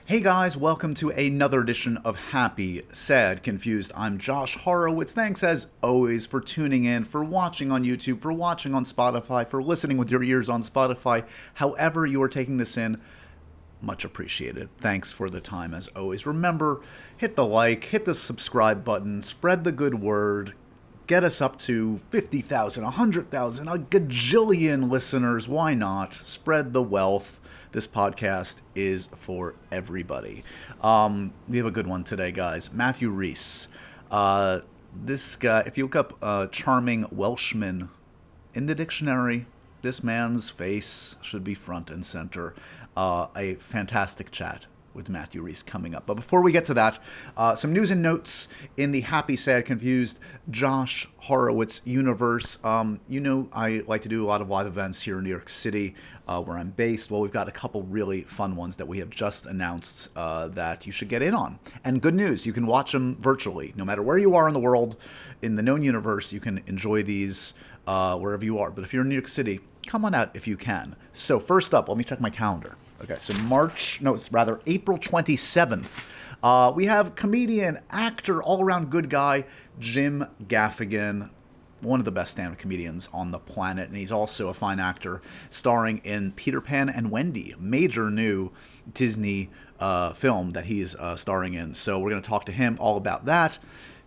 Hey guys, welcome to another edition of Happy, Sad, Confused. I'm Josh Horowitz. Thanks as always for tuning in, for watching on YouTube, for watching on Spotify, for listening with your ears on Spotify. However you are taking this in, much appreciated. Thanks for the time as always. Remember, hit the like, hit the subscribe button, spread the good word. Get us up to 50,000, 100,000, a gajillion listeners. Why not? Spread the wealth. This podcast is for everybody. We have a good one today, guys. Matthew Rhys. This guy, if you look up charming Welshman in the dictionary, this man's face should be front and center. A fantastic chat with Matthew Rhys coming up. But before we get to that, some news and notes in the Happy, Sad, Confused Josh Horowitz universe. You know, I like to do a lot of live events here in New York City, where I'm based. Well, we've got a couple really fun ones that we have just announced that you should get in on. And good news, you can watch them virtually. No matter where you are in the world, in the known universe, you can enjoy these wherever you are. But if you're in New York City, come on out if you can. So first up, let me check my calendar. Okay, so April 27th. We have comedian, actor, all-around good guy, Jim Gaffigan, one of the best stand-up comedians on the planet, and he's also a fine actor, starring in Peter Pan and Wendy, major new Disney film that he's starring in. So we're going to talk to him all about that.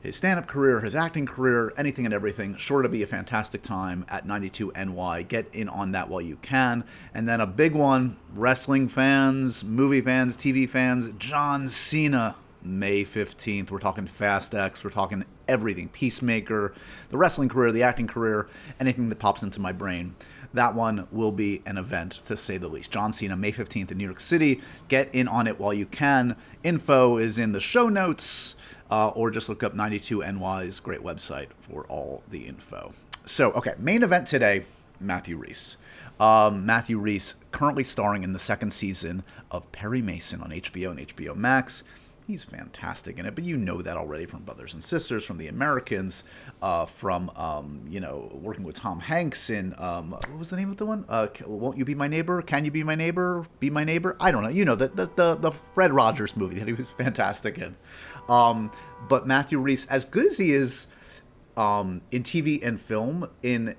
His stand-up career, his acting career, anything and everything. Sure to be a fantastic time at 92NY. Get in on that while you can. And then a big one, wrestling fans, movie fans, TV fans, John Cena, May 15th. We're talking Fast X, we're talking everything. Peacemaker, the wrestling career, the acting career, anything that pops into my brain. That one will be an event, to say the least. John Cena, May 15th in New York City. Get in on it while you can. Info is in the show notes, or just look up 92NY's great website for all the info. So, okay, main event today, Matthew Rhys. Matthew Rhys currently starring in the second season of Perry Mason on HBO and HBO Max. He's fantastic in it, but you know that already from Brothers and Sisters, from The Americans, from working with Tom Hanks in what was the name of the one? Won't You Be My Neighbor? Can You Be My Neighbor? Be My Neighbor? I don't know. You know the Fred Rogers movie that he was fantastic in. But Matthew Rhys, as good as he is in TV and film, in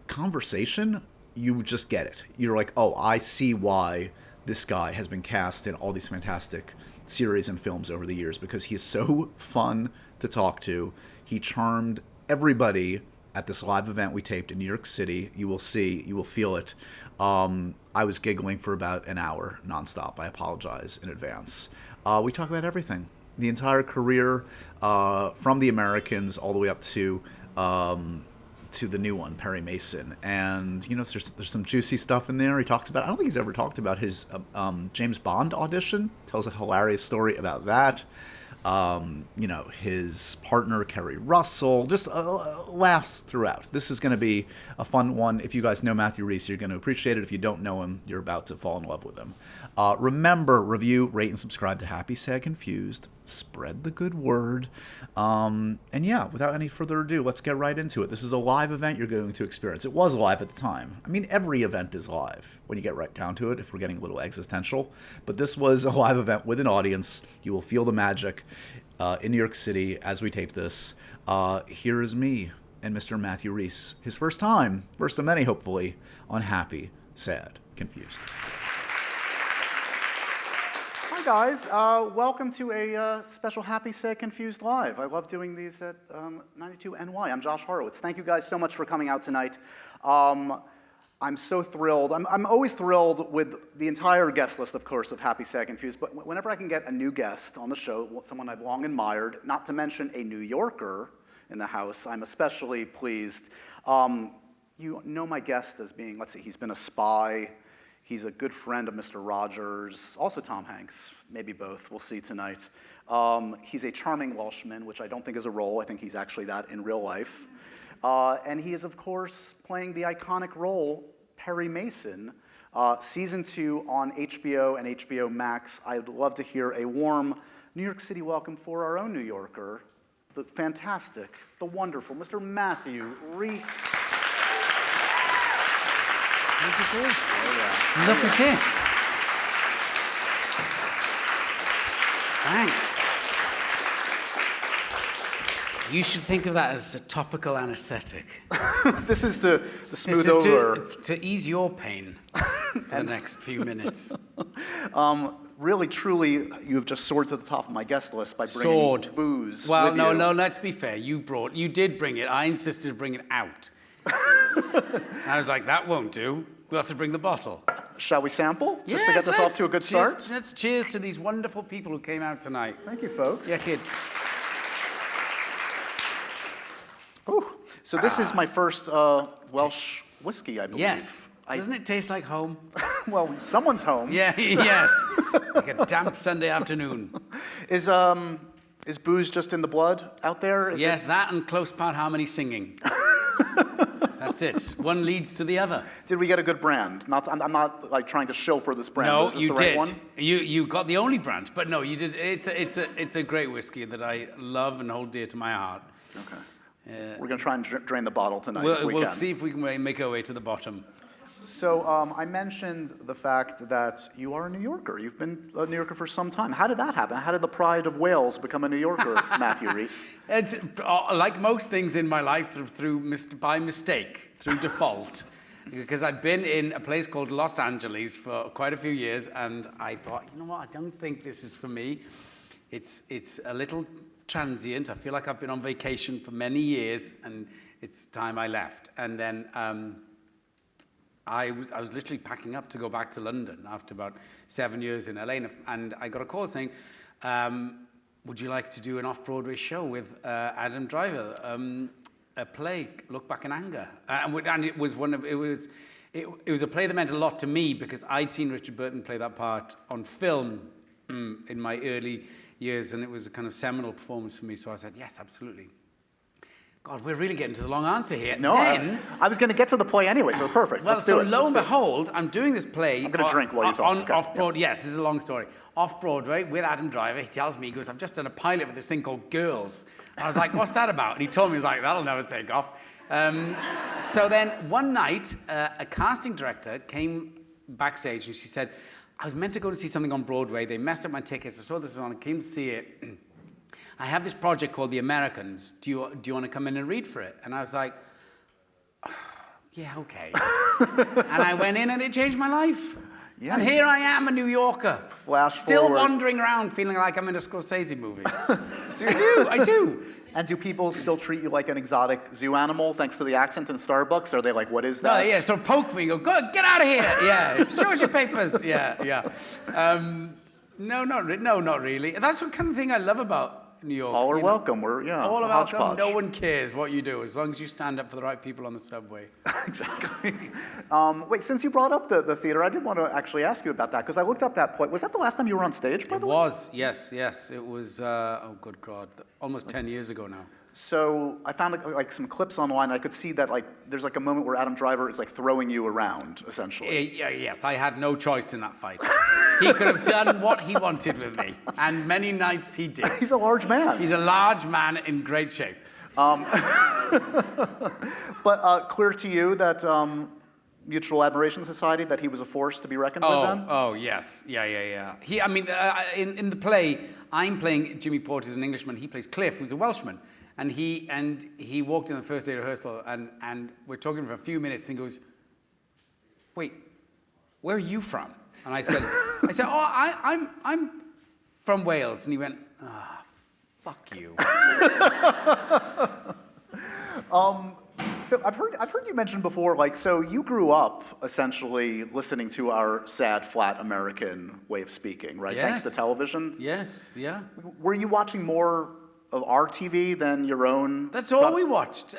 conversation, you just get it. You're like, oh, I see why this guy has been cast in all these fantastic series and films over the years, because he is so fun to talk to. He charmed everybody at this live event we taped in New York City. You will feel it. I was giggling for about an hour nonstop. I apologize in advance. We talk about everything. The entire career, from The Americans all the way up to the new one, Perry Mason. And, you know, there's some juicy stuff in there. He talks about, I don't think he's ever talked about his James Bond audition. Tells a hilarious story about that. His partner, Kerry Russell, just laughs throughout. This is going to be a fun one. If you guys know Matthew Rhys, you're going to appreciate it. If you don't know him, you're about to fall in love with him. Remember, review, rate, and subscribe to Happy, Sad, Confused. Spread the good word. And yeah, without any further ado, let's get right into it. This is a live event you're going to experience. It was live at the time. I mean, every event is live when you get right down to it, if we're getting a little existential. But this was a live event with an audience. You will feel the magic in New York City as we tape this. Here is me and Mr. Matthew Rhys. His first time, first of many, hopefully, on Happy, Sad, Confused. Hi guys, welcome to a special Happy, Sad, Confused Live. I love doing these at 92NY. I'm Josh Horowitz. Thank you guys so much for coming out tonight. I'm so thrilled. I'm always thrilled with the entire guest list, of course, of Happy, Sad, Confused, but whenever I can get a new guest on the show, someone I've long admired, not to mention a New Yorker in the house, I'm especially pleased. You know my guest as being, let's see, he's been a spy. He's a good friend of Mr. Rogers, also Tom Hanks, maybe both, we'll see tonight. He's a charming Welshman, which I don't think is a role. I think he's actually that in real life. And he is, of course, playing the iconic role, Perry Mason, Season 2 on HBO and HBO Max. I'd love to hear a warm New York City welcome for our own New Yorker, the fantastic, the wonderful, Mr. Matthew Rhys. Look at this. Oh, yeah. Look at this. Thanks. You should think of that as a topical anesthetic. This is to smooth over. To ease your pain for the next few minutes. Really, truly, you've just soared to the top of my guest list by bringing booze Well, with no, you. no, let's be fair. You did bring it. I insisted to bring it out. I was like, that won't do. We'll have to bring the bottle. Shall we sample? Just to Yes, get this off to a good start? Let's cheers to these wonderful people who came out tonight. Thank you, folks. Yeah, kid. Ooh. So this is my first Welsh whiskey, I believe. Yes. Doesn't it taste like home? Well, someone's home. Yeah, yes. Like a damp Sunday afternoon. Is booze just in the blood out there? Yes, that and close part harmony singing. That's it. One leads to the other. Did we get a good brand? I'm not like trying to shill for this brand. No, is this you the did. Right one? You got the only brand, but no, you did. It's a great whiskey that I love and hold dear to my heart. Okay. We're going to try and drain the bottle tonight if we can. We'll see if we can make our way to the bottom. So I mentioned the fact that you are a New Yorker. You've been a New Yorker for some time. How did that happen? How did the pride of Wales become a New Yorker, Matthew Rhys? Like most things in my life, by mistake, through default. Because I'd been in a place called Los Angeles for quite a few years, and I thought, you know what, I don't think this is for me. It's a little transient. I feel like I've been on vacation for many years, and it's time I left. And then I was literally packing up to go back to London after about 7 years in LA, and I got a call saying, would you like to do an off-Broadway show with Adam Driver, a play, Look Back in Anger? And it was it was a play that meant a lot to me because I'd seen Richard Burton play that part on film in my early years, and it was a kind of seminal performance for me, so I said, yes, absolutely. God, we're really getting to the long answer here. No, then, I was going to get to the play anyway, so perfect. Well, Let's do it. lo and behold, I'm doing this play. I'm going to drink while you talk. Okay. Off-Broadway, yes, this is a long story. Off-Broadway with Adam Driver. He tells me, he goes, I've just done a pilot for this thing called Girls. I was like, what's that about? And he told me, he was like, that'll never take off. So then one night, a casting director came backstage and she said, I was meant to go and see something on Broadway. They messed up my tickets. I saw this on, I came to see it. I have this project called The Americans. Do you want to come in and read for it? And I was like, yeah, okay. And I went in and it changed my life. Yeah. And here I am, a New Yorker. Still wandering around feeling like I'm in a Scorsese movie. I do. And do people still treat you like an exotic zoo animal thanks to the accent in Starbucks? Are they like, what is that? No, yeah, sort of poke me, go, good, get out of here. Yeah, show us your papers. Yeah. No, not really. That's the kind of thing I love about New York. All are welcome. We're all about them. hodgepodge. No one cares what you do as long as you stand up for the right people on the subway. Exactly. Wait, since you brought up the theater, I did want to actually ask you about that because I looked up that point. Was that the last time you were on stage, by the way? It was, yes. It was, oh, good God, almost 10 years ago now. So I found like some clips online. I could see that like there's like a moment where Adam Driver is like throwing you around, essentially. Yes, I had no choice in that fight. He could have done what he wanted with me, and many nights he did. He's a large man. He's a large man in great shape. But clear to you that Mutual Admiration Society, that he was a force to be reckoned with then? Oh, yes. Yeah. In the play, I'm playing Jimmy Porter, who's an Englishman. He plays Cliff, who's a Welshman. And he walked in the first day of rehearsal, and we're talking for a few minutes, and he goes, wait, where are you from? And I said, I'm from Wales. And he went, fuck you. So I've heard you mention before, like, so you grew up essentially listening to our sad, flat American way of speaking, right? Yes. Thanks to television. Yes, yeah. Were you watching more of our TV than your own? That's all we watched.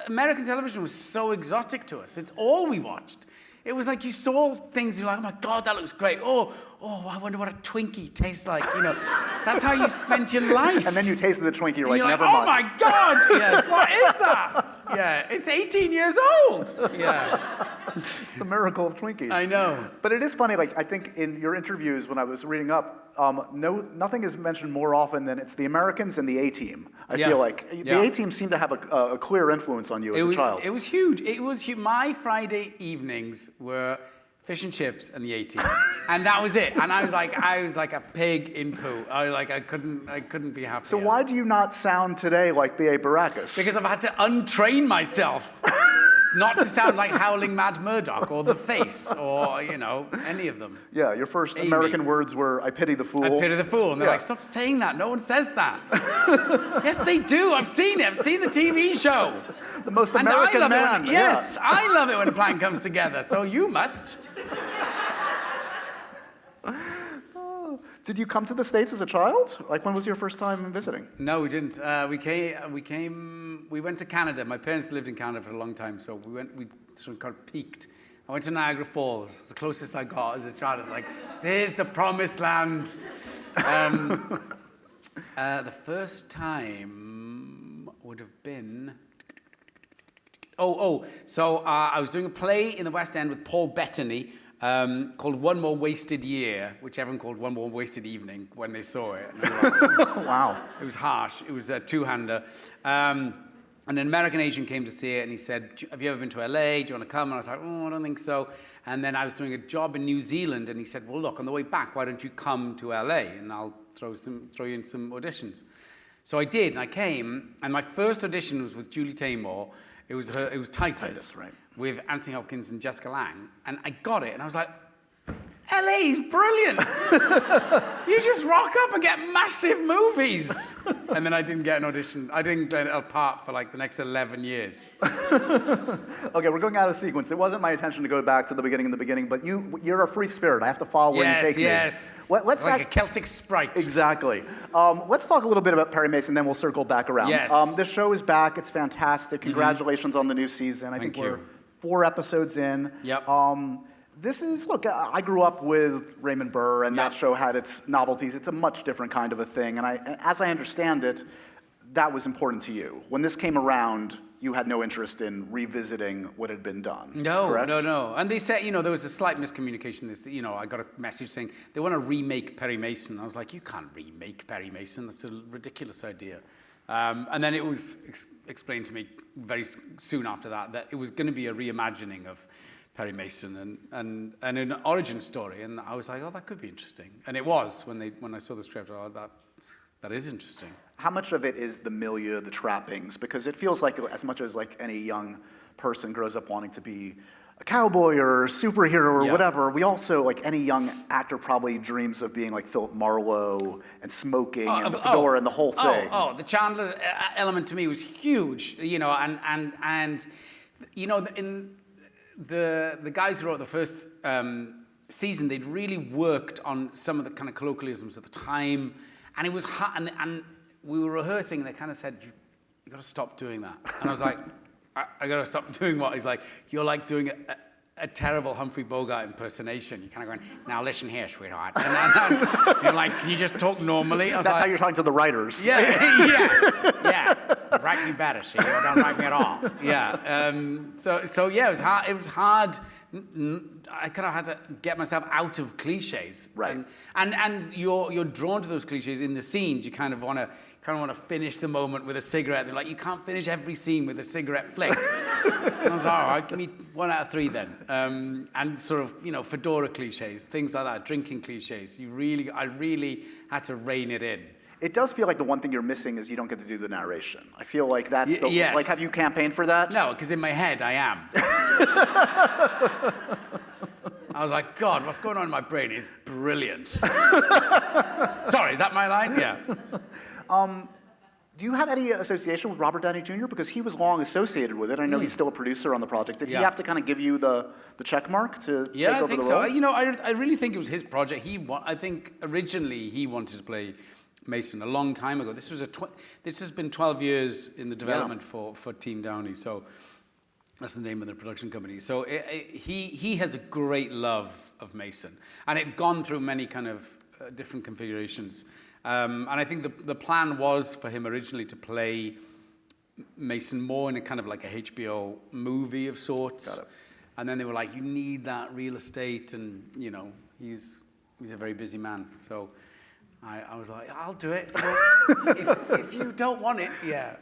American television was so exotic to us. It's all we watched. It was like you saw things, you're like, oh my God, that looks great. Oh, I wonder what a Twinkie tastes like. You know, that's how you spent your life. And then you tasted the Twinkie, you're like, never mind. mind. Oh my God, yes, what is that? Yeah, it's 18 years old. Yeah. It's the miracle of Twinkies. I know. But it is funny, like, I think in your interviews when I was reading up, nothing is mentioned more often than it's the Americans and the A-Team. I feel like the A-Team seemed to have a clear influence on you as a child. It was huge. My Friday evenings were fish and chips, and the A-Team. And that was it. And I was like a pig in poo. I couldn't be happier. So why do you not sound today like B.A. Baracus? Because I've had to untrain myself not to sound like Howling Mad Murdoch or The Face or, any of them. Yeah, your first Amy. American words were, I pity the fool. I pity the fool. And they're like, stop saying that. No one says that. Yes, they do. I've seen it. I've seen the TV show. The most American and I love man. It yes, I love it when a plan comes together. So you must. Did you come to the States as a child? Like, when was your first time visiting? No, we didn't. We went to Canada. My parents lived in Canada for a long time, so we sort of got peaked. I went to Niagara Falls. It's the closest I got as a child. It's like, there's the promised land. The first time would have been... So I was doing a play in the West End with Paul Bettany, called One More Wasted Year, which everyone called One More Wasted Evening when they saw it. Wow. It was harsh. It was a two-hander. And an American agent came to see it, and he said, have you ever been to LA? Do you want to come? And I was like, I don't think so. And then I was doing a job in New Zealand, and he said, well, look, on the way back, why don't you come to LA, and I'll throw you in some auditions. So I did, and I came, and my first audition was with Julie Taymor. It was Titus, right. With Anthony Hopkins and Jessica Lange, and I got it, and I was like, LA's brilliant. You just rock up and get massive movies. And then I didn't get an audition. I didn't get a part for like the next 11 years. Okay, we're going out of sequence. It wasn't my intention to go back to the beginning, but you're a free spirit. I have to follow where you take me. Yes, Let's like a Celtic sprite. Exactly. Let's talk a little bit about Perry Mason, then we'll circle back around. Yes. This show is back. It's fantastic. Congratulations on the new season. I think we're 4 episodes in. Yep. Look, I grew up with Raymond Burr, and that show had its novelties. It's a much different kind of a thing, and as I understand it, that was important to you. When this came around, you had no interest in revisiting what had been done, correct? No. And they said, there was a slight miscommunication. I got a message saying they want to remake Perry Mason. I was like, you can't remake Perry Mason. That's a ridiculous idea. And then it was explained to me very soon after that it was going to be a reimagining of Perry Mason and an origin story, and I was like, oh, that could be interesting. And it was when I saw the script. Oh, that is interesting. How much of it is the milieu, the trappings? Because it feels like as much as like any young person grows up wanting to be a cowboy or a superhero or whatever, we also, like any young actor, probably dreams of being like Philip Marlowe and smoking and the fedora and the whole thing. The Chandler element to me was huge, and in the guys who wrote the first season, they'd really worked on some of the kind of colloquialisms at the time, and it was hard, and we were rehearsing, and they kind of said, you got to stop doing that. And I was like, I got to stop doing what? He's like, you're like doing a terrible Humphrey Bogart impersonation. You're kind of going, now listen here, sweetheart. And you're like, can you just talk normally? That's like, how you're talking to the writers. Yeah. Write me better, see, or don't write me at all. Yeah. So yeah, it was hard. I kind of had to get myself out of cliches. Right. And you're drawn to those cliches in the scenes. You kind of want to finish the moment with a cigarette. They're like, you can't finish every scene with a cigarette flick. And I was like, all right, give me 1 out of 3 then. And sort of, fedora cliches, things like that, drinking cliches. I really had to rein it in. It does feel like the one thing you're missing is you don't get to do the narration. I feel like that's yes. Like, have you campaigned for that? No, because in my head I am. I was like, God, what's going on in my brain is brilliant. Sorry, is that my line? Yeah. Do you have any association with Robert Downey Jr.? Because he was long associated with it. I know he's still a producer on the project. Did he have to kind of give you the check mark to take over the role? Yeah, I think so. I really think it was his project. I think originally he wanted to play Mason a long time ago. This has been 12 years in the development for Team Downey. So that's the name of the production company. So he has a great love of Mason, and it had gone through many kind of different configurations. And I think the plan was for him originally to play Mason more in a kind of like a HBO movie of sorts. Got it. And then they were like, you need that real estate, and he's a very busy man. So I was like, I'll do it if you don't want it. Yeah.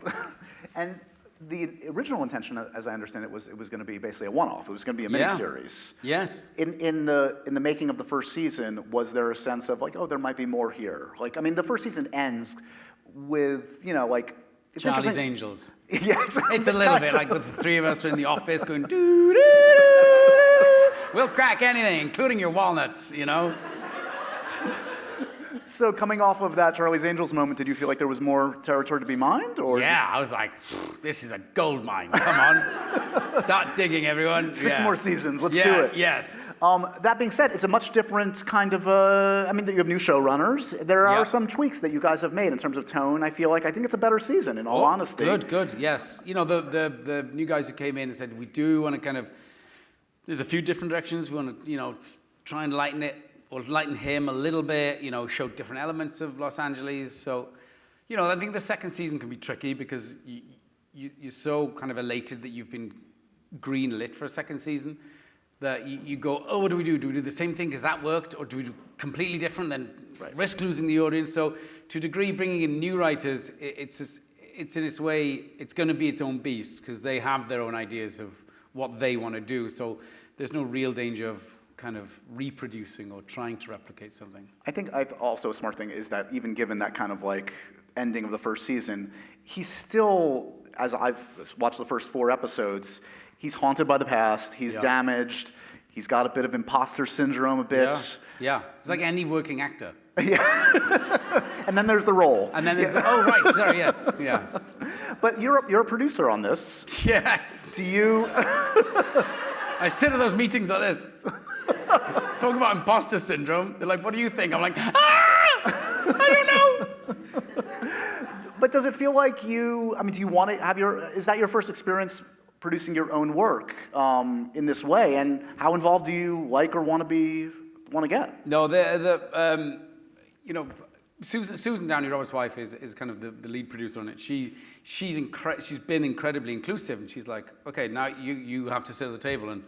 And the original intention, as I understand it, was going to be basically a one-off. It was going to be a miniseries. Yes. In the making of the first season, was there a sense of like, oh, there might be more here? Like, I mean, the first season ends with, you know, like, it's Charlie's Angels. Yeah, exactly. It's a little bit like the three of us are in the office going, doo, doo, doo. We'll crack anything, including your walnuts, you know? So coming off of that Charlie's Angels moment, did you feel like there was more territory to be mined? Or Yeah, I was like, this is a gold mine. Come on. Start digging, everyone. Six more seasons, let's do it. Yes. That being said, it's a much different kind of, I mean, you have new showrunners. There are some tweaks that you guys have made in terms of tone. I think it's a better season, in all honesty. Good, yes. You know, the new guys who came in and said, we do want to kind of, there's a few different directions. We want to, you know, try and lighten it, or lighten him a little bit, you know, show different elements of Los Angeles. So, you know, I think the second season can be tricky because you're so kind of elated that you've been green-lit for a second season that you go, oh, what do we do? Do we do the same thing because that worked? Or do we do completely different, then risk losing the audience? So to a degree, bringing in new writers, it's in its way, it's going to be its own beast because they have their own ideas of what they want to do. So there's no real danger of kind of reproducing or trying to replicate something. I think also a smart thing is that even given that kind of like ending of the first season, he's still, as I've watched the first 4 episodes, he's haunted by the past, he's damaged, he's got a bit of imposter syndrome a bit. Yeah. It's like any working actor. Yeah. And then there's the role. And then there's yes. Yeah. But you're a producer on this. Yes. Do you... I sit at those meetings like this. Talking about imposter syndrome. They're like, what do you think? I'm like, I don't know. But does it feel like do you want to have is that your first experience producing your own work in this way? And how involved do you like or want to get? No, you know, Susan Downey, Robert's wife, is kind of the lead producer on it. She's been incredibly inclusive, and she's like, okay, now you have to sit at the table and,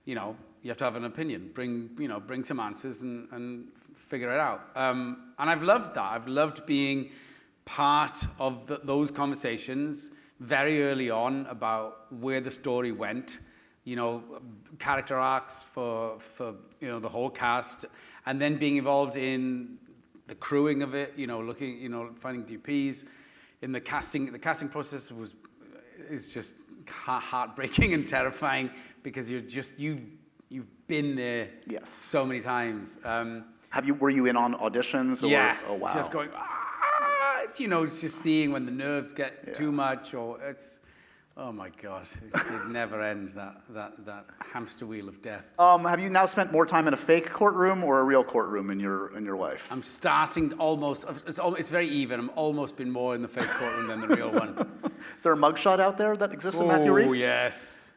you know, you have to have an opinion. Bring some answers and figure it out. And I've loved that. I've loved being part of those conversations very early on about where the story went. You know, character arcs for you know the whole cast, and then being involved in the crewing of it. You know, finding DPs in the casting. The casting process is just heartbreaking and terrifying because you've been there so many times. Were you in on auditions? Or, yes, oh, wow. Just going, you know, it's just seeing when the nerves get too much, or it's, oh my God, it never ends, that hamster wheel of death. Have you now spent more time in a fake courtroom or a real courtroom in your life? I'm starting it's very even. I'm almost been more in the fake courtroom than the real one. Is there a mugshot out there that exists in Matthew Rhys? Oh,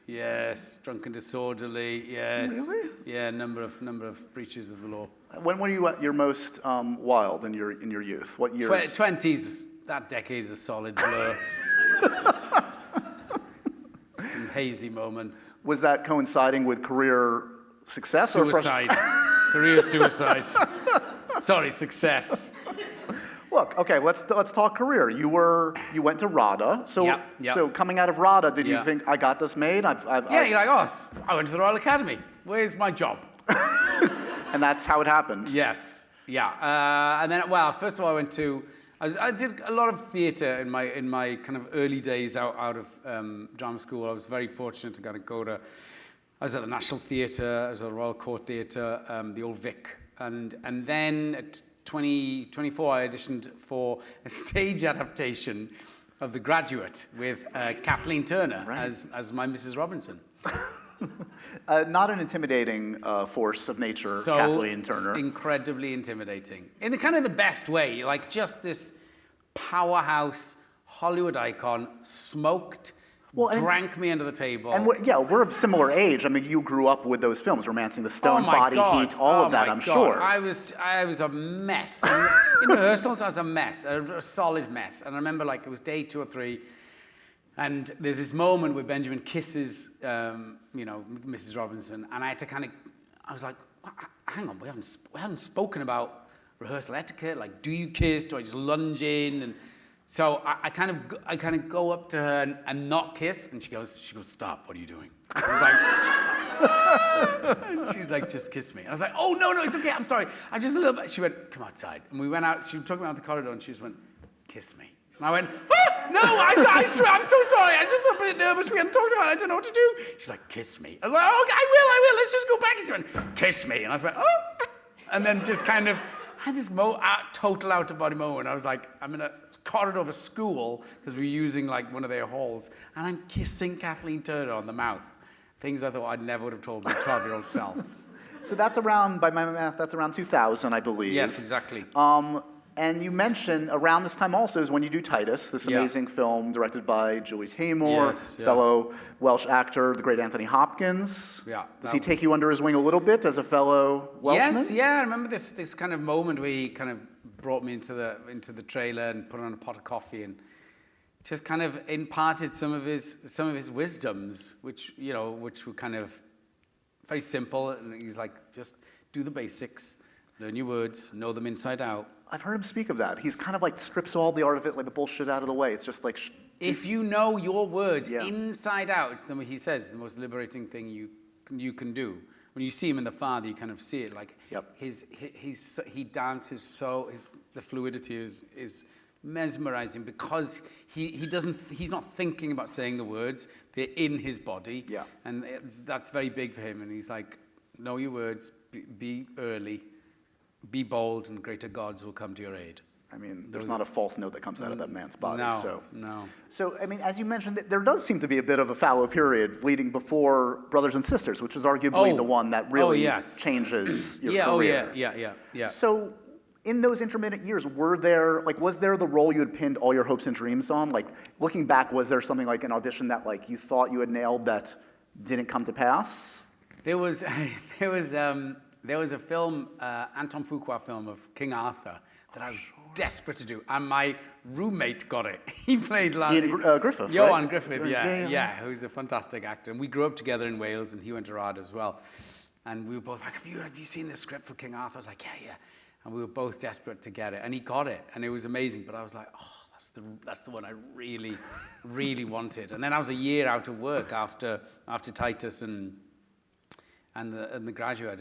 yes, drunk and disorderly, yes. Really? Yeah, number of breaches of the law. When were you at your most wild in your youth? What years? 20s, that decade is a solid blur. Some hazy moments. Was that coinciding with career success suicide? Career suicide. Sorry, success. Look, okay, let's talk career. You went to RADA, so Yep. so coming out of RADA, did you think I got this made? You're like, I went to the Royal Academy. Where's my job? And that's how it happened. Yes, yeah. And then, first of all, I did a lot of theatre in my kind of early days out of drama school. I was very fortunate to kind of I was at the National Theatre, I was at the Royal Court Theatre, the Old Vic, and then at 24, I auditioned for a stage adaptation of The Graduate with Kathleen Turner as my Mrs. Robinson. Not an intimidating force of nature, Kathleen Turner. Incredibly intimidating. In the kind of the best way, like just this powerhouse Hollywood icon, smoked, drank me under the table. And we're of similar age. I mean, you grew up with those films, Romancing the Stone, Body Heat, all of that, I'm sure. I was a mess. In rehearsals, I was a mess, a solid mess. And I remember, like, it was day 2 or 3, and there's this moment where Benjamin kisses, Mrs. Robinson, and I had to I was like, hang on, we haven't spoken about rehearsal etiquette. Like, do you kiss? Do I just lunge in? And So I kind of go up to her and not kiss, and she goes, stop, what are you doing? I was like, and she's like, just kiss me. And I was like, oh, no, it's okay, I'm sorry. I'm just a little bit. She went, come outside. And we went out, she took me out the corridor, and she just went, kiss me. And I went, no, I swear, I'm so sorry. I just got a bit nervous. We hadn't talked about it. I don't know what to do. She's like, kiss me. I was like, oh, okay, I will. Let's just go back. And she went, kiss me. And I went, oh. And then just kind of had this total out-of-body moment. I was like, I'm in a corridor of a school, because we were using like one of their halls, and I'm kissing Kathleen Turner on the mouth. Things I thought I never would have told my 12-year-old self. So that's around, by my math, that's around 2000, I believe. Yes, exactly. And you mentioned around this time also is when you do Titus, this amazing film directed by Julie Taymor, fellow Welsh actor, the great Anthony Hopkins. Yeah. Does he take you under his wing a little bit as a fellow Welshman? Yes, yeah. I remember this kind of moment where he kind of brought me into the trailer and put on a pot of coffee and just kind of imparted some of his wisdoms, which were kind of very simple. And he's like, just do the basics, learn your words, know them inside out. I've heard him speak of that. He's kind of like strips all the artifice, like the bullshit out of the way. It's just like... if you know your words inside out, it's he says, the most liberating thing you can do. When you see him in The Father, you kind of see it. Like he dances so, the fluidity is mesmerizing, because he's not thinking about saying the words. They're in his body. Yeah. And that's very big for him. And he's like, know your words, be early. Be bold, and greater gods will come to your aid. I mean, there's not a false note that comes out of that man's body. No. So, I mean, as you mentioned, there does seem to be a bit of a fallow period leading before Brothers and Sisters, which is arguably the one that really changes your career. Yeah. So, in those intermittent years, was there the role you had pinned all your hopes and dreams on? Like, looking back, was there something like an audition that like you thought you had nailed that didn't come to pass? There was a film, Anton Fuqua film of King Arthur, that I was desperate to do, and my roommate got it. He played Griffith, Johan right? Griffith, who's a fantastic actor. And we grew up together in Wales, and he went to RAD as well. And we were both like, have you seen the script for King Arthur? I was like, yeah. And we were both desperate to get it, and he got it, and it was amazing. But I was like, oh, that's the one I really, really wanted. And then I was a year out of work after Titus and the Graduate.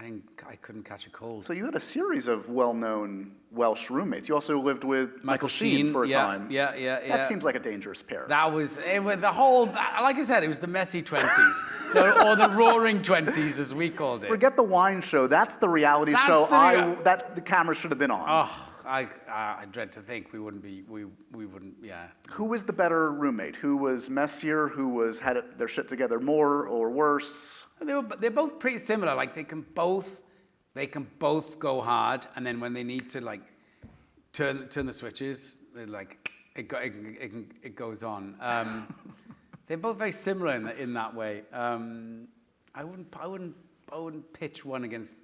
I couldn't catch a cold. So you had a series of well-known Welsh roommates. You also lived with Michael Sheen for a time. Yeah. That seems like a dangerous pair. That was the whole. Like I said, it was the messy 20s, or the roaring 20s, as we called it. Forget the wine show. That's the reality show that the camera should have been on. Oh, I dread to think we wouldn't be. We wouldn't. Yeah. Who was the better roommate? Who was messier? Who had their shit together more or worse? They're both pretty similar. Like they can both go hard, and then when they need to like turn the switches, it goes on. They're both very similar in that way. I wouldn't pit one against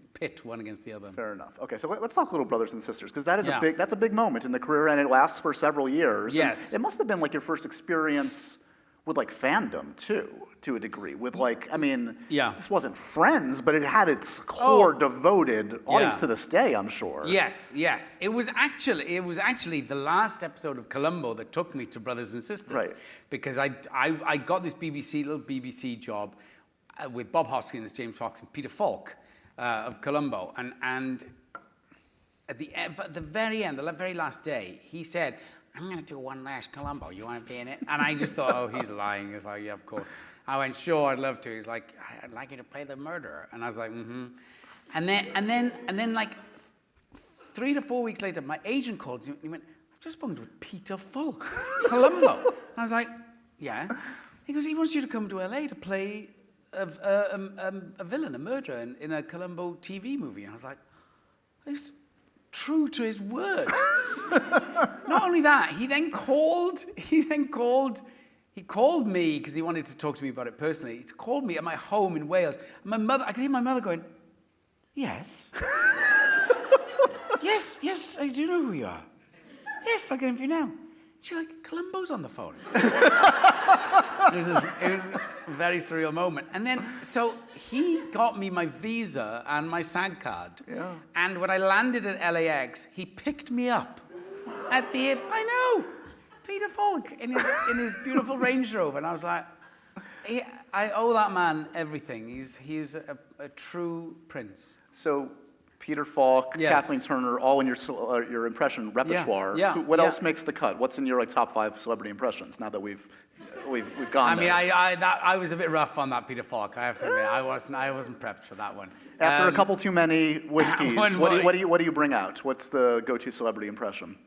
the other. Fair enough. Okay, so let's talk Little Brothers and Sisters, because that's a big moment in the career, and it lasts for several years. Yes. And it must have been like your first experience with like fandom too, to a degree. With like, I mean, this wasn't Friends, but it had its core devoted audience to this day, I'm sure. Yes. It was actually the last episode of Columbo that took me to Brothers and Sisters. Right. Because I got this little BBC job with Bob Hoskins, James Fox, and Peter Falk of Columbo, and at the very last day, he said, I'm going to do one last Columbo. You want to be in it? And I just thought, oh, he's lying. He was like, yeah, of course. I went, sure, I'd love to. He's like, I'd like you to play the murderer. And I was like, mm-hmm. And then like 3 to 4 weeks later, my agent called. He went, I've just spoken with Peter Falk, Columbo. And I was like, yeah. He goes, he wants you to come to LA to play a villain, a murderer in a Columbo TV movie. And I was like, he's true to his word. Not only that, he called me because he wanted to talk to me about it personally. He called me at my home in Wales. And I could hear my mother going, yes. yes, I do know who you are. Yes, I'll get him for you now. She's like, Columbo's on the phone. It was a very surreal moment. And then, so he got me my visa and my SAG card. Yeah. And when I landed at LAX, he picked me up at the, I know, Peter Falk in his beautiful Range Rover. And I was like, I owe that man everything. He's a true prince. So Peter Falk, Yes. Kathleen Turner, all in your impression repertoire. yeah, What yeah. else makes the cut? What's in your like top 5 celebrity impressions? Now that we've gone I mean, there. I was a bit rough on that Peter Falk. I have to admit, I wasn't prepped for that one. After a couple too many whiskeys, One what more. do you bring out? What's the go-to celebrity impression?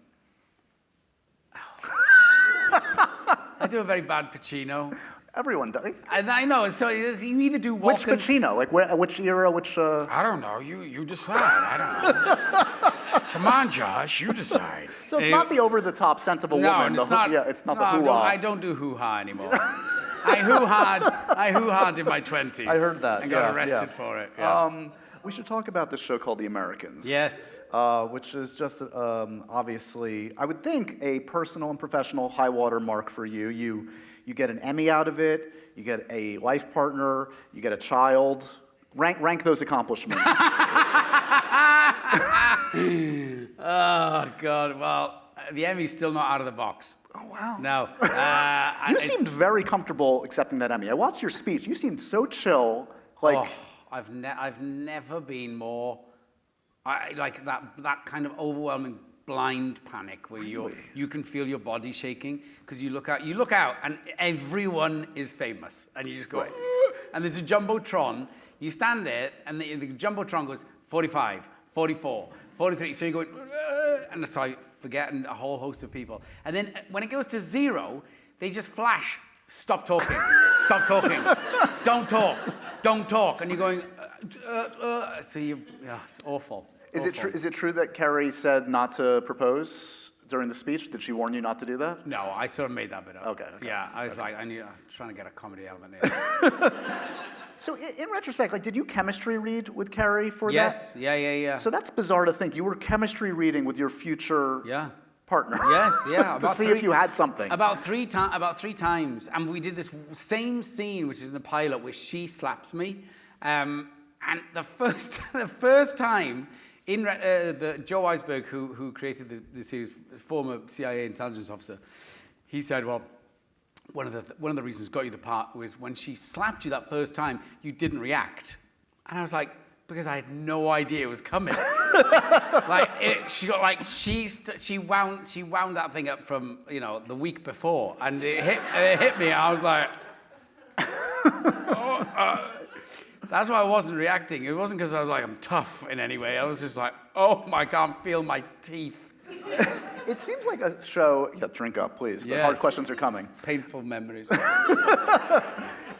I do a very bad Pacino. Everyone does. And I know, so you either do Which Walken... Pacino? Like which era? Which? I don't know. You decide. I don't know. Come on, Josh. You decide. So it's not the over-the-top sense of a No, woman. it's not. Yeah, it's not the no, hoo-ha. I don't do hoo-ha anymore. I hoo-ha'd in my 20s. I heard that. And got yeah, arrested yeah. for it. Yeah. We should talk about this show called The Americans. Yes. Which is just obviously, I would think, a personal and professional high water mark for you. You get an Emmy out of it. You get a life partner. You get a child. Rank those accomplishments. Oh, God. Well, the Emmy's still not out of the box. Oh, wow. No. You seemed very comfortable accepting that Emmy. I watched your speech. You seemed so chill. Like, Oh, I've never been more like that kind of overwhelming blind panic where you can feel your body shaking because you look out and everyone is famous and you just go, and there's a jumbotron. You stand there and the jumbotron goes 45, 44, 43. So you go, and so I forget a whole host of people. And then when it goes to 0, they just flash. Stop talking. Stop talking. Don't talk. Don't talk. And you're going, so it's awful. is it true that Carrie said not to propose during the speech? Did she warn you not to do that? No, I sort of made that bit up. Okay. Yeah, I was like, I'm trying to get a comedy element in. So in retrospect, like, did you chemistry read with Carrie for Yes. that? Yeah. So that's bizarre to think. You were chemistry reading with your future Yeah. partner. Yes, yeah. to see if you had something. About three times. And we did this same scene, which is in the pilot, where she slaps me. And the first time, Joe Weisberg, who created the series, former CIA intelligence officer, he said, well, one of the reasons got you the part was when she slapped you that first time, you didn't react. And I was like, because I had no idea it was coming. She wound that thing up from the week before, and it hit me. And I was like, that's why I wasn't reacting. It wasn't because I was like I'm tough in any way. I was just like, I can't feel my teeth. It seems like a show. Yeah, drink up, please. The Yes. hard questions are coming. Painful memories.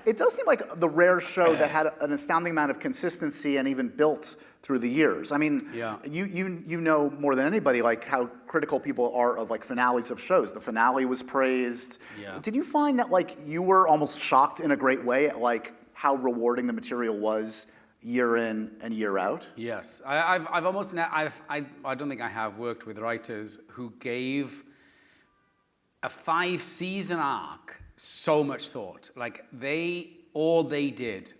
It does seem like the rare show that had an astounding amount of consistency and even built through the years. I mean, Yeah. you know more than anybody like how critical people are of like finales of shows. The finale was praised. Yeah. Did you find that like you were almost shocked in a great way at like how rewarding the material was year in and year out? Yes, I don't think I have worked with writers who gave a 5-season arc so much thought. Like all they did,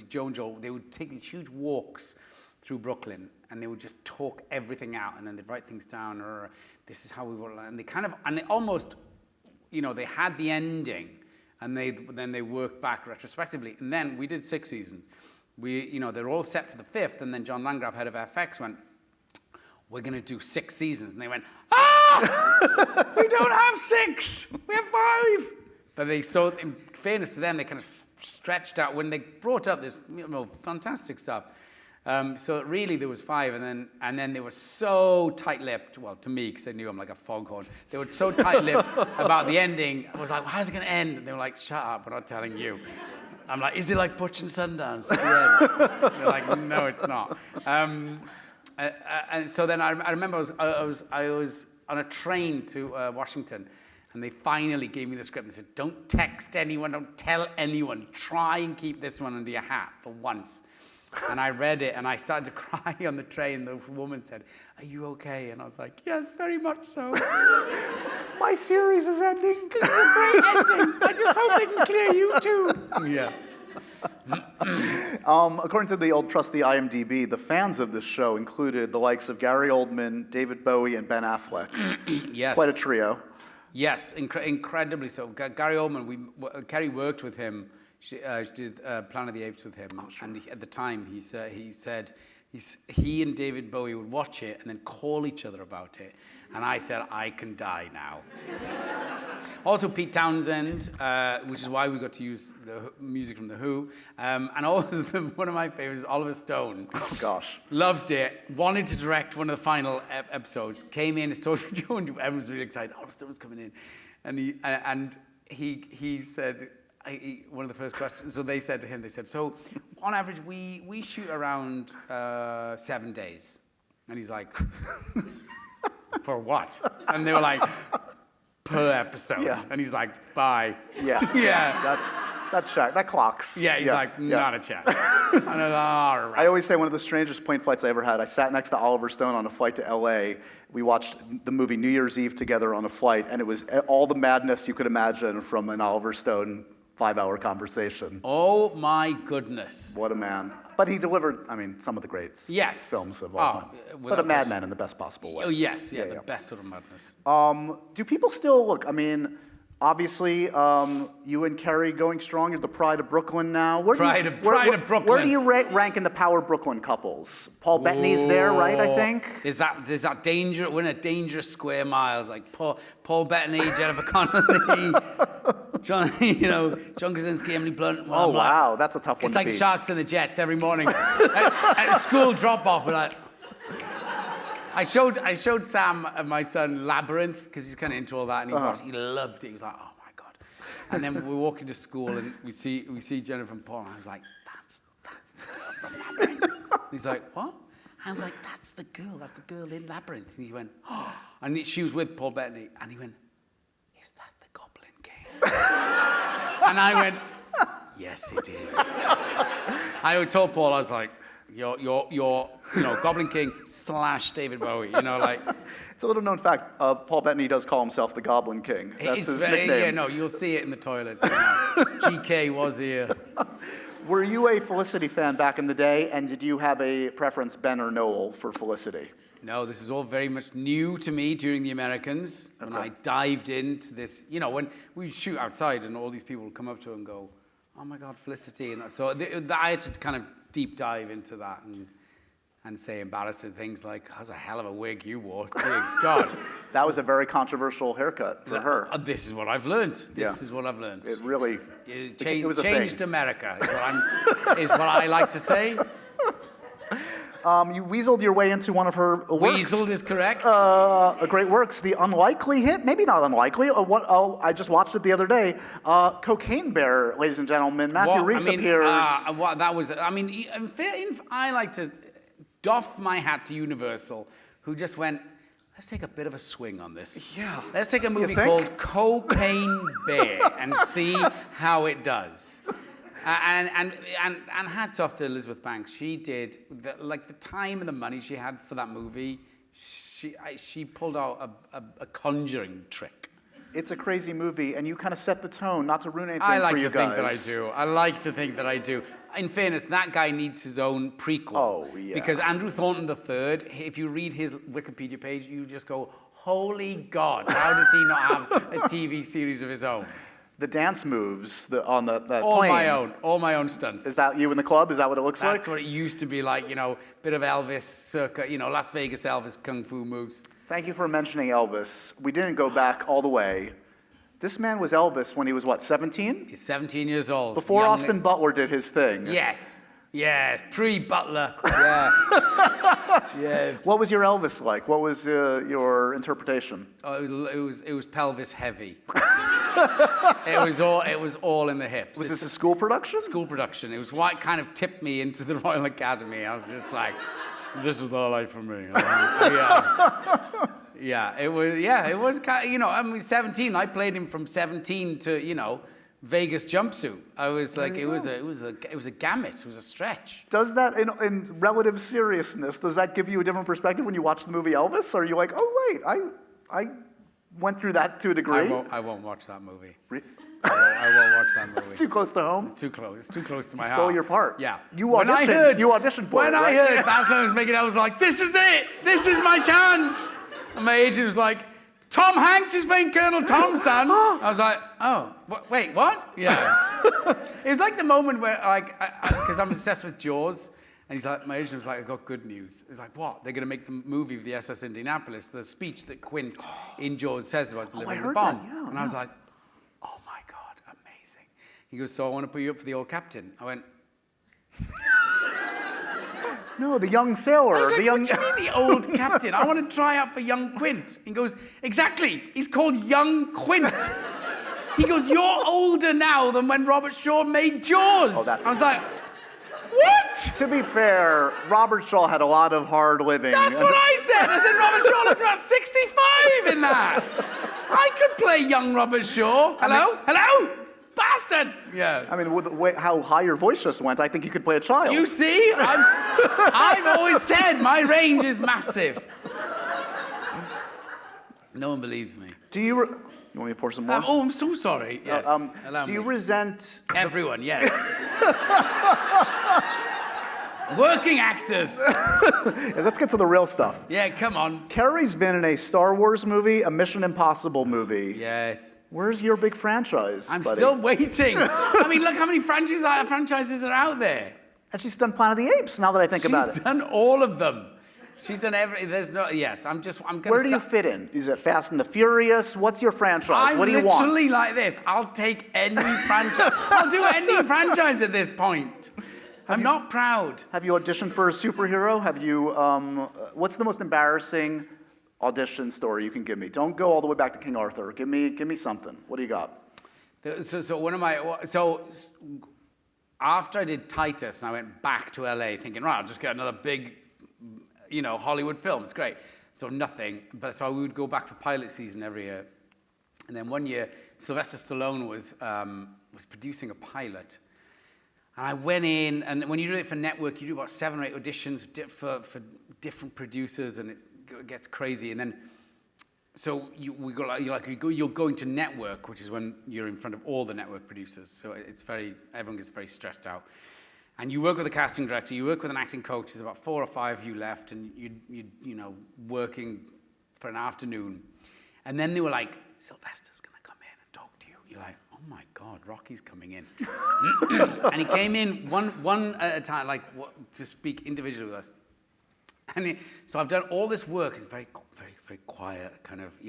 Joe and Joel, they would take these huge walks through Brooklyn and they would just talk everything out and then they'd write things down or this is how we want, and they almost, they had the ending and then they worked back retrospectively. And then we did 6 seasons. They're all set for the 5th, and then John Landgraf, head of FX, went, we're going to do 6 seasons. And they went, we don't have 6, we have 5. But in fairness to them, they kind of stretched out when they brought up this fantastic stuff. So really there was 5, and then they were so tight-lipped, well, to me, because they knew I'm like a foghorn. They were so tight-lipped about the ending. I was like, well, how's it going to end? And they were like, shut up, we're not telling you. I'm like, is it like Butch and Sundance at the end? They're like, no, it's not. And so then I remember I was on a train to Washington, and they finally gave me the script and said, don't text anyone, don't tell anyone, try and keep this one under your hat for once. And I read it, and I started to cry on the train. The woman said, are you okay? And I was like, yes, very much so. My series is ending. This is a great ending. I just hope they can clear you too. Yeah. According to the old trusty IMDb, the fans of this show included the likes of Gary Oldman, David Bowie, and Ben Affleck. Yes. Quite a trio. Yes, incredibly so. Gary Oldman, Kerry worked with him. She did Planet of the Apes with him, and at the time he said he and David Bowie would watch it and then call each other about it, and I said, I can die now. Also Pete Townsend, which is why we got to use the music from The Who, and also one of my favorites is Oliver Stone. Oh gosh. Loved it, wanted to direct one of the final episodes, came in, told Joe, and everyone was really excited, Oliver Stone's coming in, and he said, one of the first questions, so they said to him, so on average we shoot around 7 days. And he's like, for what? And they were like, per episode. Yeah. And he's like, bye. Yeah. Yeah. That clocks. Yeah, he's like, not a chance. And I'm like, all right. I always say one of the strangest plane flights I ever had, I sat next to Oliver Stone on a flight to LA. We watched the movie New Year's Eve together on a flight, and it was all the madness you could imagine from an Oliver Stone 5-hour conversation. Oh my goodness. What a man. But he delivered, some of the great films of all time. But a madman in the best possible way. Oh, yes, the best sort of madness. Do people still look, obviously, you and Kerry going strong. You're the Pride of Brooklyn now. Pride of Brooklyn. Where do you rank in the Power Brooklyn couples? Paul Bettany's there, right, I think? There's that danger, we're in a dangerous square miles, like Paul Bettany, Jennifer Connelly, John Krasinski, Emily Blunt. Oh, wow, that's a tough one It's to like beat. the Sharks and the Jets every morning. at school drop-off, we're like... I showed Sam, my son, Labyrinth, because he's kind of into all that, and he loved it. He was like, oh my God. And then we walk into school, and we see Jennifer and Paul, and I was like, that's the girl from Labyrinth. And he's like, what? And I was like, that's the girl in Labyrinth. And he went, oh. And she was with Paul Bettany, and he went, is that the Goblin King? And I went, yes, it is. I told Paul, I was like, you're Goblin King / David Bowie, like. It's a little known fact, Paul Bettany does call himself the Goblin King. That's his nickname. Yeah, no, you'll see it in the toilet. GK was here. Were you a Felicity fan back in the day, and did you have a preference, Ben or Noel, for Felicity? No, this is all very much new to me during the Americans. When I dived into this, when we shoot outside and all these people would come up to and go, oh my God, Felicity. And so I had to kind of deep dive into that and say embarrassing things like, that's a hell of a wig you wore. Dear God. That was a very controversial haircut for her. This is what I've learned. This is what I've learned. It really it was a changed thing. America, is what I like to say. You weaseled your way into one of her works. Weaseled is correct. A great works, the unlikely hit, maybe not unlikely. I just watched it the other day. Cocaine Bear, ladies and gentlemen. Matthew Rhys appears. I like to doff my hat to Universal, who just went, let's take a bit of a swing on this. Yeah. Let's take a movie called Cocaine Bear and see how it does. And hats off to Elizabeth Banks. She did the time and the money she had for that movie. She pulled out a conjuring trick. It's a crazy movie, and you kind of set the tone. Not to ruin anything I like for you to think guys. that I do. I like to think that I do. In fairness, that guy needs his own prequel. Oh, yeah. Because Andrew Thornton III, if you read his Wikipedia page, you just go, holy God, how does he not have a TV series of his own? The dance moves on that all plane. All my own stunts. Is that you in the club? Is that what it looks like? That's what it used to be like, bit of Elvis circa, Las Vegas Elvis kung fu moves. Thank you for mentioning Elvis. We didn't go back all the way. This man was Elvis when he was, 17? He's 17 years old. Before Austin Butler did his thing. Yes, pre-Butler. Yeah. Yeah. What was your Elvis like? What was your interpretation? Oh, it was pelvis heavy. It was all in the hips. Was this a school production? School production. It was what kind of tipped me into the Royal Academy. I was just like, this is the life for me. Yeah, it was kind of, 17. I played him from 17 to, Vegas jumpsuit. I was like, it was a gamut. It was a stretch. Does that, in relative seriousness, does that give you a different perspective when you watch the movie Elvis? Or are you like, oh wait, I went through that to a degree? I won't watch that movie. I won't watch that movie. Too close to home? Too close. It's too close to my heart. Stole your part. Yeah. You auditioned for it, When I heard Baz Luhrmann was making it, I was like, this is it. This is my chance. And my agent was like, Tom Hanks is playing Colonel Tom, son. I was like, oh, wait, what? Yeah. It was like the moment where, like, because I'm obsessed with Jaws, and he's like, my agent was like, I got good news. He's like, what? They're going to make the movie of the SS Indianapolis, the speech that Quint in Jaws says about delivering the bomb. That, and I was like, oh my God, amazing. He goes, so I want to put you up for the old captain. I went, no, the young sailor. I was like, the young... what do you mean the old captain? I want to try out for young Quint. He goes, exactly. He's called young Quint. He goes, you're older now than when Robert Shaw made Jaws. Oh, that's I was like, what? To be fair, Robert Shaw had a lot of hard living. That's what I said. I said Robert Shaw looks about 65 in that. I could play young Robert Shaw. Hello? Hello? Bastard! Yeah. I mean, with the way, how high your voice just went, I think you could play a child. You see? I've always said my range is massive. No one believes me. Do you... you want me to pour some more? Oh, I'm so sorry. Yes. Do you resent... Everyone, yes. Working actors. Yeah, let's get to the real stuff. Yeah, come on. Kerry's been in a Star Wars movie, a Mission Impossible movie. Yes. Where's your big franchise, I'm buddy? still waiting. I mean, look how many franchises are out there. And she's done Planet of the Apes, now that I think about it. She's done all of them. She's done every. There's no. Yes, I'm going to. Where do you fit in? Is it Fast and the Furious? What's your franchise? What do you want? I'm literally like this. I'll take any franchise. I'll do any franchise at this point. I'm not proud. Have you auditioned for a superhero? Have you? What's the most embarrassing audition story you can give me? Don't go all the way back to King Arthur. Give me something. What do you got? So one of my after I did Titus and I went back to LA thinking, right, I'll just get another big, Hollywood film. It's great. So nothing. But so we would go back for pilot season every year. And then one year, Sylvester Stallone was producing a pilot. And I went in, and when you do it for network, you do about 7 or 8 auditions for different producers, and it gets crazy. And then, so you're going to network, which is when you're in front of all the network producers. So everyone gets very stressed out. And you work with a casting director, you work with an acting coach. There's about 4 or 5 of you left, and you working for an afternoon. And then they were like, Sylvester's gonna come in and talk to you. You're like, oh my God, Rocky's coming in. And he came in one at a time, to speak individually with us. And so I've done all this work. It's very, very, very quiet, kind of,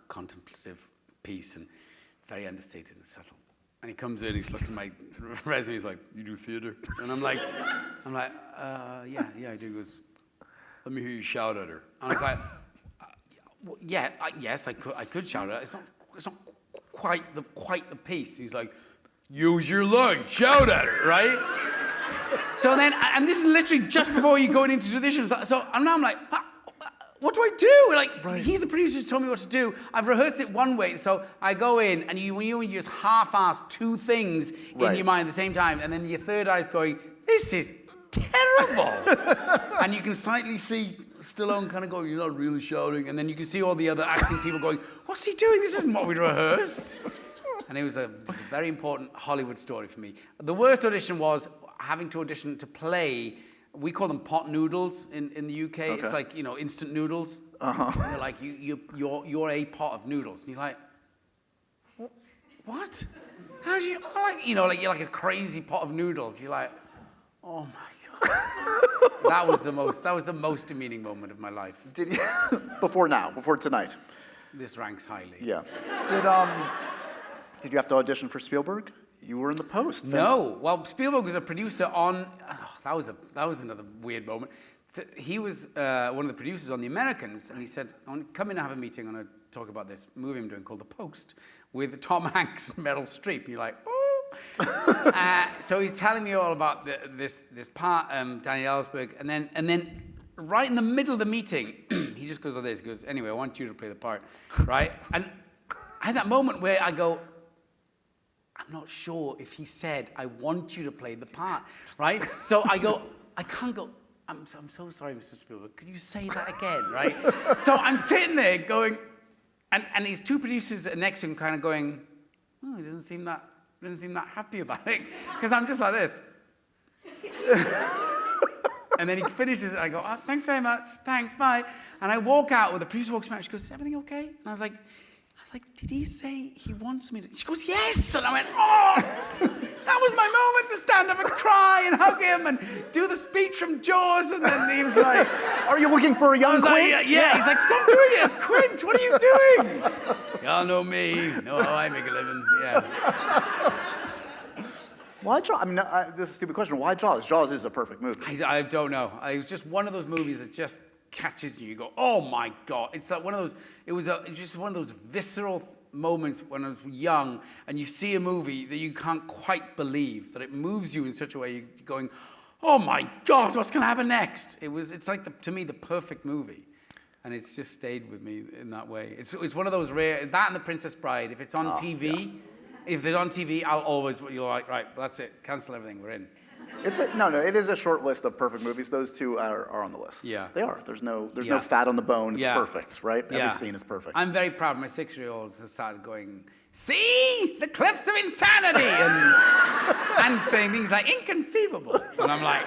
contemplative piece, and very understated and subtle. And he comes in, he's looking at my resume, he's like, you do theater? And I'm like, yeah, I do. He goes, let me hear you shout at her. And I was like, yes, I could shout at her. It's not quite the piece. He's like, use your lungs, shout at her, right? So then, and this is literally just before you go into auditions. So now I'm like, what do I do? He's the producer who's told me what to do. I've rehearsed it one way. So I go in, and when you just half-ass 2 things in your mind at the same time, and then your third eye's going, this is terrible. And you can slightly see Stallone kind of going, you're not really shouting. And then you can see all the other acting people going, what's he doing? This isn't what we rehearsed. And it was a very important Hollywood story for me. The worst audition was having to audition to play, we call them pot noodles in the UK. Okay. It's like, instant noodles. Uh-huh. They're like, you're a pot of noodles. And you're like, what? How do you, you're like a crazy pot of noodles. You're like, oh my God. That was the most demeaning moment of my life. Did you, before tonight? This ranks highly. Yeah. Did you have to audition for Spielberg? You were in the post. No. Well, Spielberg was a producer on... that was another weird moment. He was one of the producers on The Americans, and he said, come in and have a meeting. I'm going to talk about this movie I'm doing called The Post with Tom Hanks and Meryl Streep. And you're like, oh. So he's telling me all about this part, Danny Ellsberg, and then right in the middle of the meeting, he just goes like this. He goes, anyway, I want you to play the part, right? And I had that moment where I go, I'm not sure if he said, I want you to play the part, right? So I can't go, I'm so sorry, Mr. Spielberg, could you say that again, right? So I'm sitting there going, and these 2 producers next to him kind of going, oh, he doesn't seem that happy about it, because I'm just like this. And then he finishes it, and I go, oh, thanks very much, thanks, bye. And I walk out, with the producer walks me out, she goes, is everything okay? And I was like, did he say he wants me to? She goes, yes! And I went, oh! That was my moment to stand up and cry and hug him and do the speech from Jaws. And then he was like, are you looking for a young Quint? Like, yeah. He's like, stop doing it, it's Quint, what are you doing? Y'all know me, know how I make a living, yeah. Why Jaws? I mean, this is a stupid question. Why Jaws? Jaws is a perfect movie. I don't know. It was just one of those movies that just catches you. You go, oh my God. It's like one of those, it's just one of those visceral moments when I was young and you see a movie that you can't quite believe, that it moves you in such a way, you're going, oh my God, what's going to happen next? It's like, to me, the perfect movie. And it's just stayed with me in that way. It's one of those rare, that and The Princess Bride, if it's on TV, yeah. If they're on TV, you're like, right, that's it, cancel everything, we're in. It is a short list of perfect movies. Those two are on the list. Yeah. They are. There's no fat on the bone. It's perfect, right? Yeah. Every scene is perfect. I'm very proud. My 6-year-old has started going, see? The cliffs of insanity! And saying things like, inconceivable. And I'm like,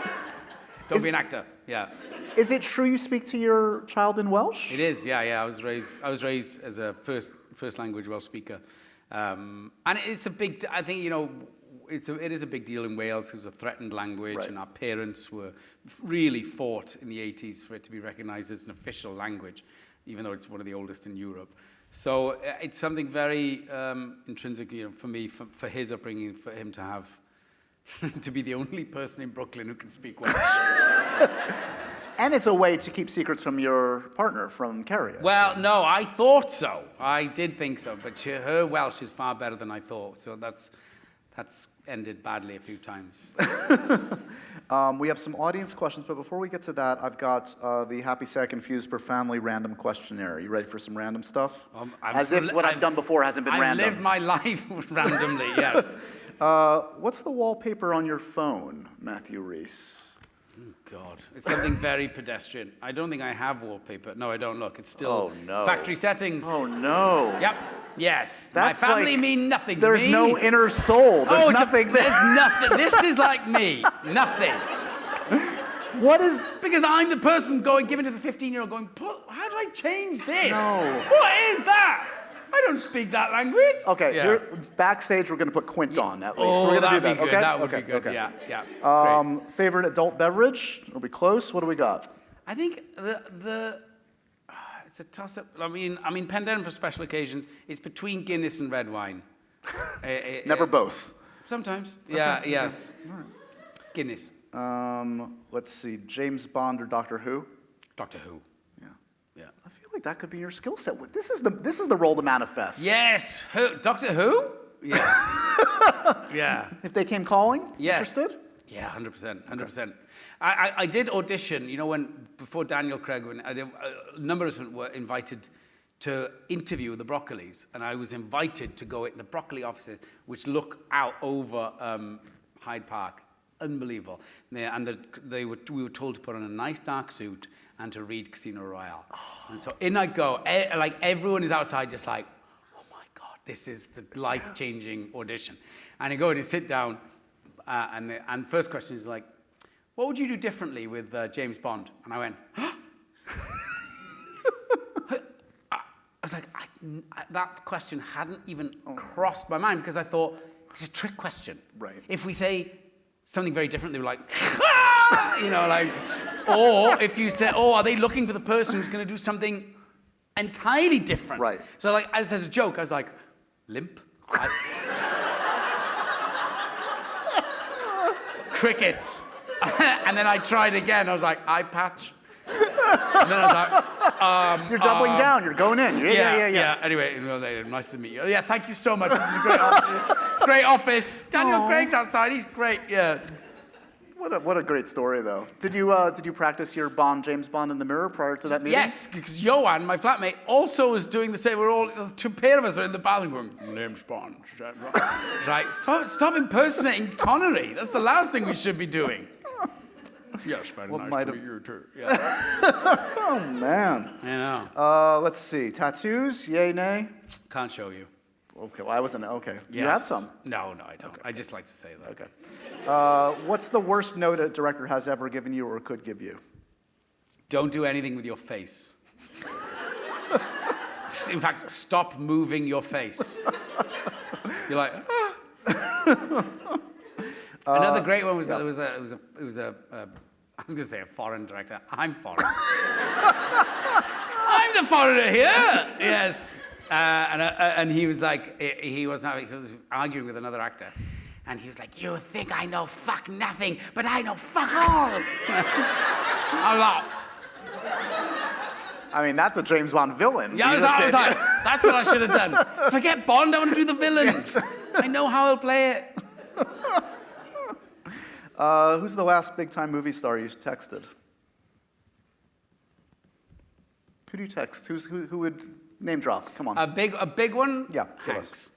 don't be an actor. Yeah. Is it true you speak to your child in Welsh? It is, yeah. I was raised as a first language Welsh speaker. And it's a big, I think, it is a big deal in Wales. It was a threatened language, right. and our parents really fought in the 80s for it to be recognized as an official language, even though it's one of the oldest in Europe. So it's something very intrinsic, for me, for his upbringing, for him to have, to be the only person in Brooklyn who can speak Welsh. And it's a way to keep secrets from your partner, from Carrie. Well, no, I thought so. I did think so, but her Welsh is far better than I thought. So that's ended badly a few times. We have some audience questions, but before we get to that, I've got the Happy, Sad, Confused per Family random questionnaire. You ready for some random stuff? As if what I've done before hasn't been random. I lived my life randomly, yes. What's the wallpaper on your phone, Matthew Rhys? Oh, God. It's something very pedestrian. I don't think I have wallpaper. No, I don't. Look, it's still factory settings. Oh, no. Yep. Yes. That's my family mean nothing to there's me. no inner soul. There's nothing there. There's nothing. This is like me. Nothing. What is... Because I'm the person giving to the 15-year-old going, how do I change this? No. What is that? I don't speak that language. Okay, yeah. Backstage we're going to put Quint on at least. Oh, we're going to do that'd that, be good. okay? That would be good. Okay. Yeah. Great. Favorite adult beverage? It'll be close. What do we got? I think it's a toss-up. I mean, Penderyn for special occasions. It's between Guinness and red wine. Never both. Sometimes. Okay. Yeah. Yes. All right. Guinness. Let's see. James Bond or Doctor Who? Doctor Who. Yeah. I feel like that could be your skill set. This is the role to manifest. Yes. Doctor Who? Yeah. Yeah. If they came calling, yes. Interested? Yeah, 100%. 100%. I did audition, before Daniel Craig, a number of us were invited to interview the Broccolis, and I was invited to go in the Broccoli offices, which look out over Hyde Park. Unbelievable. We were told to put on a nice dark suit and to read Casino Royale. And so in I go, like everyone is outside just like, oh my God, this is the life-changing audition. And I go and I sit down, and the first question is like, what would you do differently with James Bond? And I went, huh? I was like, that question hadn't even crossed my mind because I thought, it's a trick question. Right. If we say something very different, they were like, or if you say, are they looking for the person who's going to do something entirely different? Right. So like, as a joke, I was like, limp? Crickets. And then I tried again. I was like, eye patch. And then I was like, you're doubling down. You're going in. Yeah. Anyway, nice to meet you. Yeah, thank you so much. This is a great office. Great office. Daniel Craig's outside. He's great. Yeah. What a great story, though. Did you practice your James Bond in the mirror prior to that meeting? Yes, because Johan, my flatmate, also was doing the same. We're all, two pair of us are in the bathroom going, James Bond. Right, stop impersonating Connery. That's the last thing we should be doing. Yes, very nice to meet you too. Yeah. Oh, man. I know. Let's see. Tattoos, yay, nay? Can't show you. Okay, well, I wasn't, okay. Yes. You have some? No, I don't. Okay. I just like to say that. Okay. What's the worst note a director has ever given you or could give you? Don't do anything with your face. In fact, stop moving your face. You're like, ah. Another great one was, I was going to say a foreign director. I'm foreign. I'm the foreigner here. Yes. And he was like, he was arguing with another actor. And he was like, you think I know fuck nothing, but I know fuck all. I was like, I mean, that's a James Bond villain. yeah, I was like, that's what I should have done. Forget Bond, I want to do the villain. Yes. I know how I'll play it. Who's the last big-time movie star you texted? Who do you text? Who would name drop? Come on. A big one? Yeah, give Hanks. us.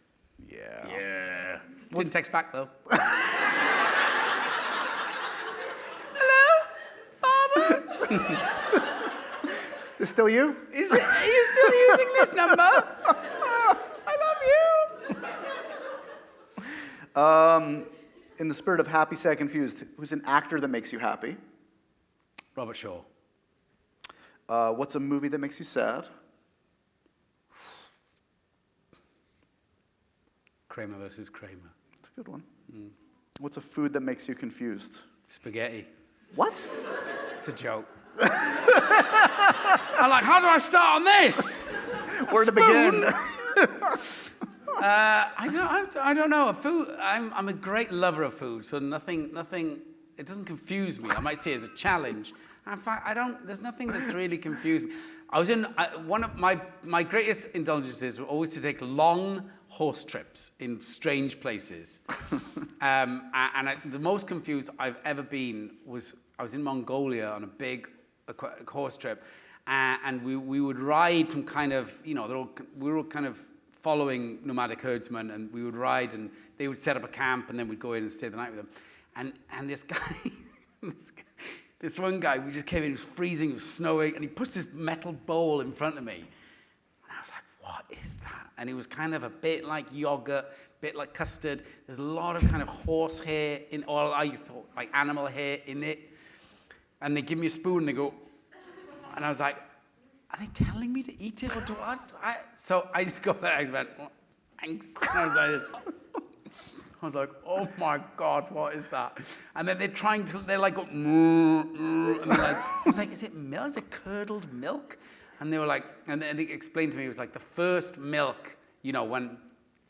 Yeah. Yeah. Didn't text back, though. Hello, Father? Is it still you? Are you still using this number? I love you. In the spirit of happy, sad, confused, who's an actor that makes you happy? Robert Shaw. What's a movie that makes you sad? Kramer versus Kramer. That's a good one. What's a food that makes you confused? Spaghetti. What? It's a joke. I'm like, how do I start on this? Where to begin? I don't know. I'm a great lover of food, so nothing. It doesn't confuse me. I might see it as a challenge. In fact, there's nothing that's really confused me. I was in one of my greatest indulgences were always to take long horse trips in strange places. The most confused I've ever been was I was in Mongolia on a big horse trip, and we would ride from kind of, we were all kind of following nomadic herdsmen, and we would ride, and they would set up a camp, and then we'd go in and stay the night with them. And this guy, this one guy, we just came in, it was freezing, it was snowing, and he puts this metal bowl in front of me. And I was like, what is that? And it was kind of a bit like yogurt, a bit like custard. There's a lot of kind of horse hair or I thought like animal hair in it. And they give me a spoon and they go, and I was like, are they telling me to eat it or do what? So I just go back and went, well, thanks. And I was like, oh my God, what is that? And then they're like, go, and they're like, I was like, is it milk? Is it curdled milk? And they were like, and then they explained to me, it was like the first milk, when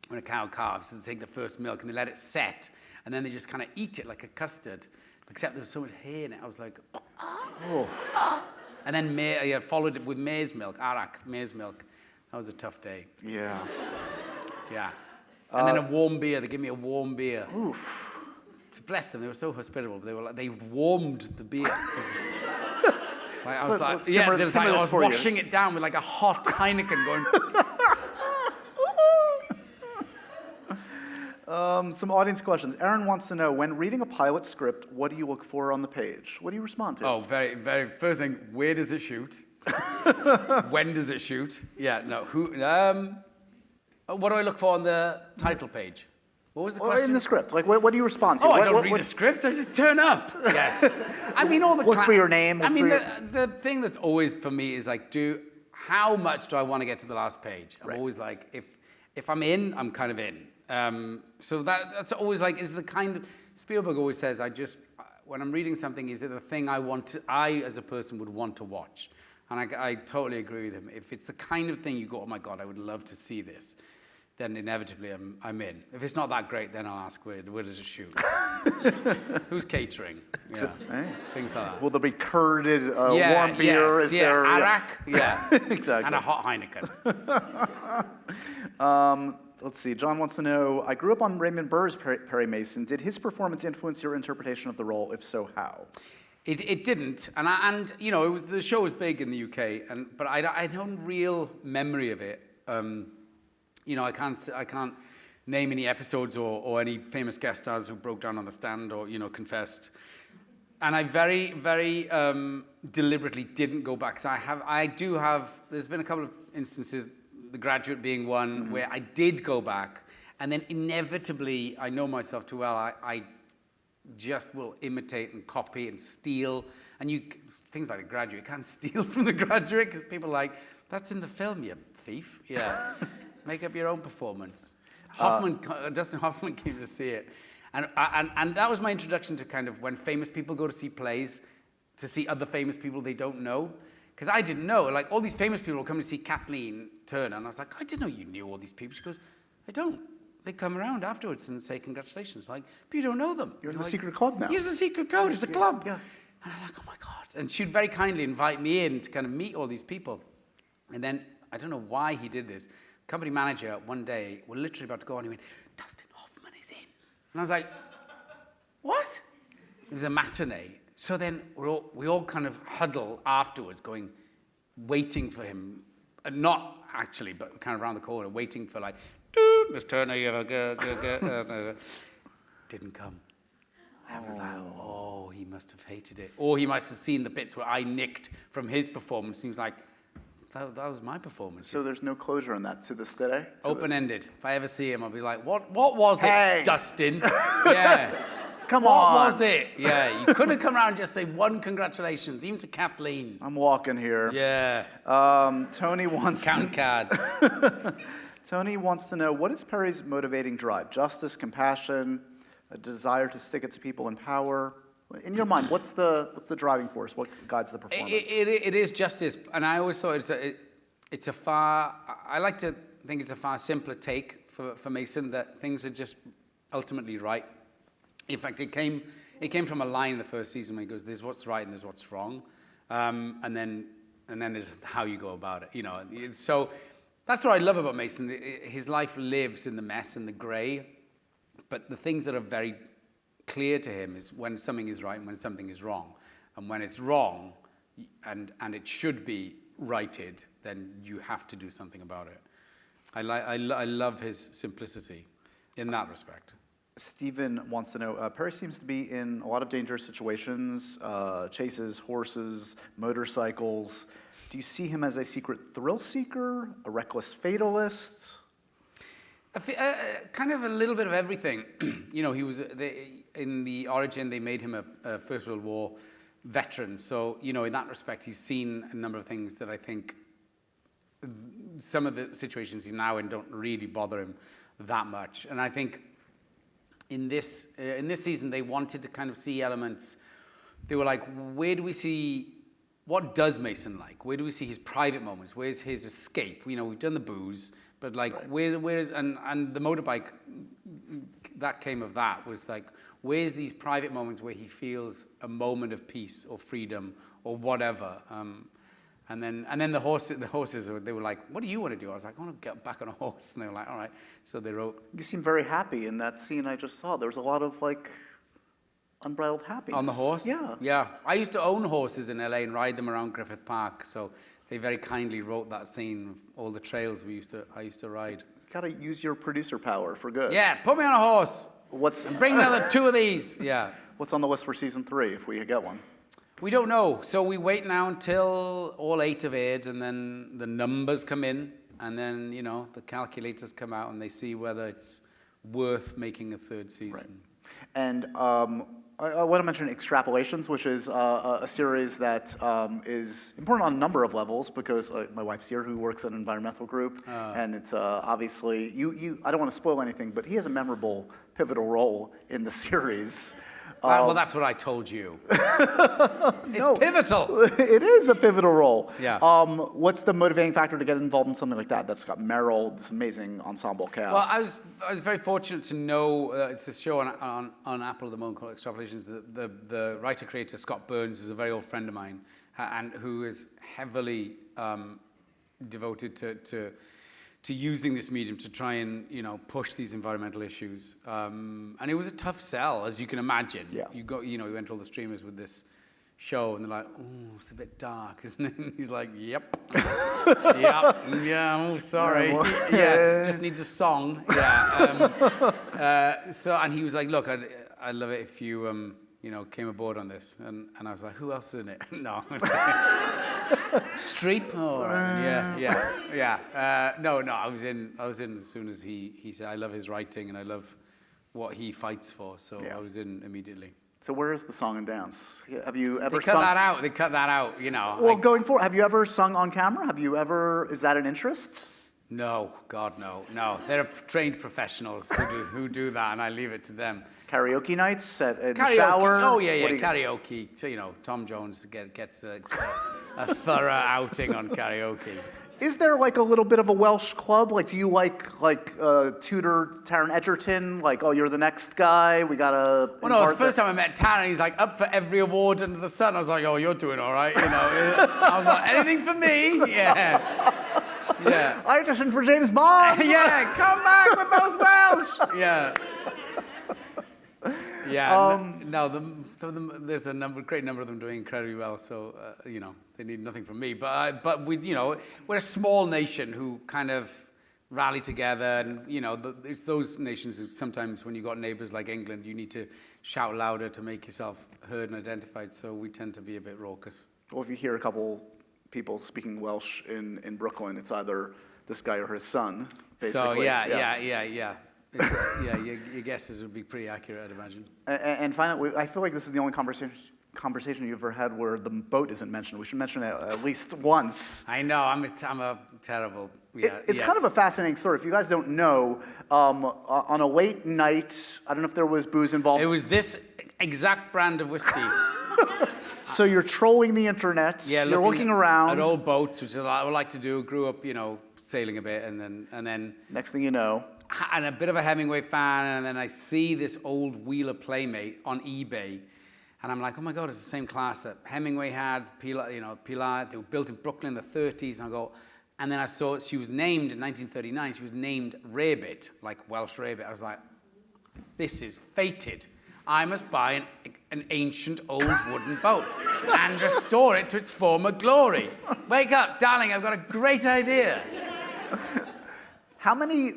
a cow calves, they take the first milk and they let it set, and then they just kind of eat it like a custard, except there was so much hair in it. I was like, oh. And then I followed it with maize milk, arak, maize milk. That was a tough day. Yeah. Yeah. And then a warm beer. They gave me a warm beer. Oof. Bless them. They were so hospitable. They warmed the beer. I was like, I was washing it down with like a hot Heineken going. Some audience questions. Aaron wants to know, when reading a pilot script, what do you look for on the page? What do you respond to? Oh, very, very. First thing, where does it shoot? When does it shoot? Yeah, no. What do I look for on the title page? What was the question? In the script. Like, what do you respond to? I don't read the script. I just turn up. Yes. I mean, all the look for your name. The thing that's always for me is like, how much do I want to get to the last page? I'm always like, if I'm in, I'm kind of in. So that's always like, is the kind of, Spielberg always says, when I'm reading something, is it the thing I as a person would want to watch? And I totally agree with him. If it's the kind of thing you go, oh my God, I would love to see this, then inevitably I'm in. If it's not that great, then I'll ask, where does it shoot? Who's catering? Yeah. Things like that. Will there be curded warm beer? Yes, there arak? Yeah. Exactly. And a hot Heineken. Let's see. John wants to know, I grew up on Raymond Burr's Perry Mason. Did his performance influence your interpretation of the role? If so, how? It didn't, and the show was big in the UK, but I had no real memory of it. I can't name any episodes or any famous guest stars who broke down on the stand or confessed. And I very, very deliberately didn't go back, because there's been a couple of instances The Graduate being one where I did go back, and then inevitably, I know myself too well, I just will imitate and copy and steal. And things like The Graduate, you can't steal from The Graduate because people are like, that's in the film, you thief. Yeah, make up your own performance. Dustin Hoffman came to see it. And that was my introduction to kind of when famous people go to see plays, to see other famous people they don't know. Because I didn't know, like all these famous people come to see Kathleen Turner, and I was like, I didn't know you knew all these people. She goes, I don't. They come around afterwards and say congratulations. Like, but you don't know them. You're in the secret club now. Here's the secret code. It's a club. Yeah. And I'm like, oh my God. And she'd very kindly invite me in to kind of meet all these people. And then, I don't know why he did this. Company manager, one day, we're literally about to go on, he went, Dustin Hoffman is in. And I was like, what? It was a matinee. So then we all kind of huddle afterwards, waiting for him. Not actually, but kind of around the corner, waiting for like, Miss Turner, you have a didn't come. I was like, oh, he must have hated it. Or he must have seen the bits where I nicked from his performance. He was like, that was my performance. So there's no closure on that to this day? Open-ended. If I ever see him, I'll be like, what was Hey. it, Dustin? Yeah. Come what on. What was it? Yeah, you couldn't come around and just say one congratulations, even to Kathleen. I'm walking here. Yeah. Tony wants Count cards. Tony wants to know, what is Perry's motivating drive? Justice, compassion, a desire to stick it to people in power? In your mind, what's the driving force? What guides the performance? It is justice, and I always thought I like to think it's a far simpler take for Mason, that things are just ultimately right. In fact, it came from a line in the first season where he goes, "There's what's right and there's what's wrong," and then there's how you go about it. You know, so that's what I love about Mason. His life lives in the mess and the grey, but the things that are very clear to him is when something is right and when something is wrong, and when it's wrong, and it should be righted, then you have to do something about it. I love his simplicity in that respect. Stephen wants to know, Perry seems to be in a lot of dangerous situations, chases, horses, motorcycles. Do you see him as a secret thrill seeker, a reckless fatalist? Kind of a little bit of everything. You know, he was in the origin, they made him a First World War veteran. So, you know, in that respect, he's seen a number of things that I think some of the situations he's now in don't really bother him that much. And I think in this season, they wanted to kind of see elements. They were like, where do we see, what does Mason like? Where do we see his private moments? Where's his escape? You know, we've done the booze, but like, right. where is, and the motorbike, that came of that, was like, where's these private moments where he feels a moment of peace or freedom or whatever? And then the horses, they were like, what do you want to do? I was like, I want to get back on a horse. And they were like, all right. So they wrote. You seem very happy in that scene I just saw. There was a lot of like unbridled happiness. On the horse? Yeah. Yeah. I used to own horses in LA and ride them around Griffith Park. So they very kindly wrote that scene, all the trails I used to ride. You gotta use your producer power for good. Yeah, put me on a horse. And bring another 2 of these. Yeah. What's on the list for season 3 if we get one? We don't know. So we wait now until all 8 have aired, and then the numbers come in, and then, you know, the calculators come out, and they see whether it's worth making a 3rd season. Right. And I want to mention Extrapolations, which is a series that is important on a number of levels, because my wife's here, who works at an environmental group, and it's obviously, I don't want to spoil anything, but he has a memorable, pivotal role in the series. Well, that's what I told you. It's pivotal. It is a pivotal role. Yeah. What's the motivating factor to get involved in something like that? That's got Meryl, this amazing ensemble cast. Well, I was very fortunate to know it's a show on Apple at the moment called Extrapolations. The writer-creator Scott Burns is a very old friend of mine, and who is heavily devoted to using this medium to try and, you know, push these environmental issues. And it was a tough sell, as you can imagine. Yeah. You went to all the streamers with this show, and they're like, oh, it's a bit dark, isn't it? And he's like, yep. Yep. Yeah, oh, sorry. Yeah, just needs a song. Yeah. And he was like, look, I'd love it if you, came aboard on this. And I was like, who else is in it? No. Streep? Oh, yeah. No, I was in as soon as he said, I love his writing and I love what he fights for, so I was in immediately. So where is the song and dance? Have you ever They cut that out, you know. Well, going forward, have you ever sung on camera? Is that an interest? No, God, no. They're trained professionals who do that, and I leave it to them. Karaoke nights in the shower? Oh, yeah, karaoke. So, you know, Tom Jones gets a thorough outing on karaoke. Is there like a little bit of a Welsh club? Like, do you like tutor Taron Egerton? Like, oh, you're the next guy. We gotta. Well, no, the first time I met Taron, he's like up for every award under the sun. I was like, oh, you're doing all right, you know. I was like, anything for me? Yeah. I auditioned for James Bond. Yeah, come back. We're both Welsh. Yeah. Yeah, there's a great number of them doing incredibly well. So you know, they need nothing from me. But we, you know, we're a small nation who kind of rally together, and you know, it's those nations who sometimes, when you got neighbours like England, you need to shout louder to make yourself heard and identified. So we tend to be a bit raucous. Well, if you hear a couple people speaking Welsh in Brooklyn, it's either this guy or his son, basically. So yeah. Your guesses would be pretty accurate, I'd imagine. And finally, I feel like this is the only conversation you've ever had where the boat isn't mentioned. We should mention it at least once. I know, I'm a terrible. Yeah, it's kind of a fascinating story. If you guys don't know, on a late night, I don't know if there was booze involved. It was this exact brand of whiskey. So you're trolling the internet. Yeah, you're looking around at old boats, which is what I would like to do. Grew up, you know, sailing a bit, and then next thing you know, and a bit of a Hemingway fan, and then I see this old Wheeler Playmate on eBay, and I'm like, oh my God, it's the same class that Hemingway had, Pilar, they were built in Brooklyn in the 30s, and I go, and then I saw she was named in 1939, she was named Rabbit, like Welsh Rabbit. I was like, this is fated. I must buy an ancient old wooden boat and restore it to its former glory. Wake up, darling, I've got a great idea. How many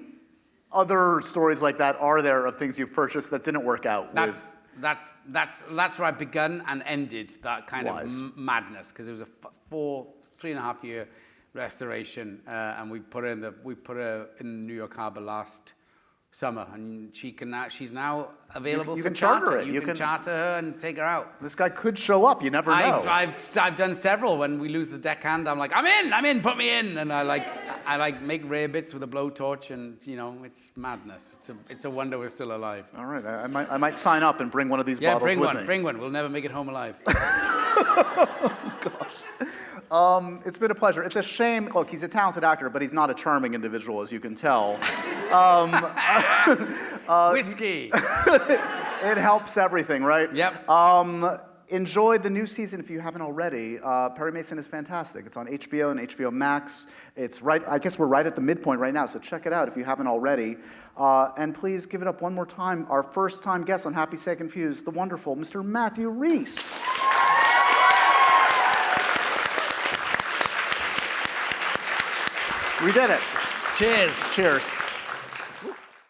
other stories like that are there of things you've purchased that didn't work out? That's where I begun and ended that kind of madness, because it was a 3.5 year restoration, and we put her in the New York Harbor last summer, and she's now available for charter. You can charter her and take her out. This guy could show up. You never know. I've done several. When we lose the deckhand, I'm like, I'm in, put me in, and I make rarebits with a blowtorch, and you know, it's madness. It's a wonder we're still alive. All right, I might sign up and bring one of these bottles with me. Bring one. We'll never make it home alive. Gosh. It's been a pleasure. It's a shame. Look, he's a talented actor, but he's not a charming individual, as you can tell. Whiskey. It helps everything, right? Yep. Enjoy the new season if you haven't already. Perry Mason is fantastic. It's on HBO and HBO Max. It's right. I guess we're right at the midpoint right now, so check it out if you haven't already. And please give it up one more time. Our first-time guest on Happy Sad Confused, the wonderful Mr. Matthew Rhys. We did it. Cheers. Cheers.